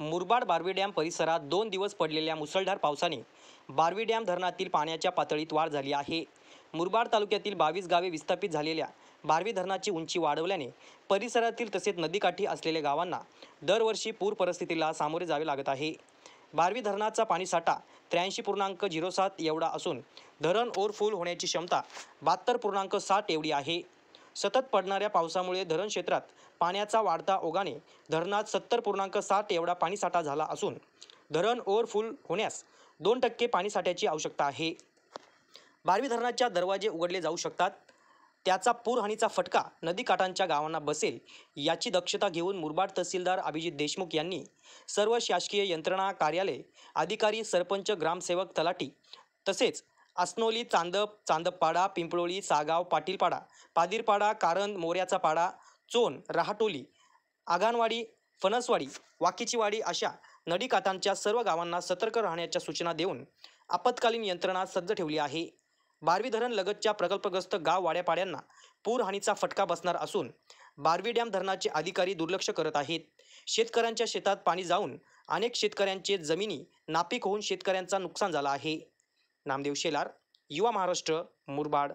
Murbad Barvi dam परिसरात 2 दिवस पडलेल्या मुसळधार पावसाने बारवी डॅम धरणातील पाण्याच्या पातळीत वाढ झाली आहे. मुरबाड तालुक्यातील 22 गावे विस्थापित झालेल्या बारवी धरणाची उंची वाढवल्याने परिसरातील तसेच नदीकाठी असलेल्या गावांना दरवर्षी पूर परिस्थितीला सामोरे जावे लागत आहे. बारवी धरणाचा पाणीसाठा 83.07 एवढा असून धरण ओव्हरफ्लो होण्याची क्षमता 72.60 एवढी आहे. सतत पडणाऱ्या पावसामुळे धरण क्षेत्रात पाण्याचा वाढता ओघाने धरणात 70.60 एवढा पाणीसाठा झाला असून धरण ओव्हरफुल होण्यास 2% पाणीसाठ्याची आवश्यकता आहे. बारवी धरणाच्या दरवाजे उघडले जाऊ शकतात. त्याचा पूरहानीचा फटका नदीकाठांच्या गावांना बसेल याची दक्षता घेऊन मुरबाड तहसीलदार अभिजित देशमुख यांनी सर्व शासकीय यंत्रणा, कार्यालय, अधिकारी, सरपंच, ग्रामसेवक, तलाठी तसेच आसनोली, चांदपपाडा, पिंपळोली, सागाव, पाटीलपाडा, पादिरपाडा, कारंद, मोऱ्याचा पाडा, चोन, राहाटोली, आगानवाडी, फणसवाडी, वाकीचीवाडी अशा नदीकाठांच्या सर्व गावांना सतर्क राहण्याच्या सूचना देऊन आपत्कालीन यंत्रणा सज्ज ठेवली आहे. बारवी धरण लगतच्या प्रकल्पग्रस्त गाव वाड्यापाड्यांना पूरहानीचा फटका बसणार असून बारवी डॅम धरणाचे अधिकारी दुर्लक्ष करत आहेत. शेतकऱ्यांच्या शेतात पाणी जाऊन अनेक शेतकऱ्यांचे जमिनी नापीक होऊन शेतकऱ्यांचा नुकसान झाला आहे. नामदेव शेलार, युवा महाराष्ट्र, मुरबाड.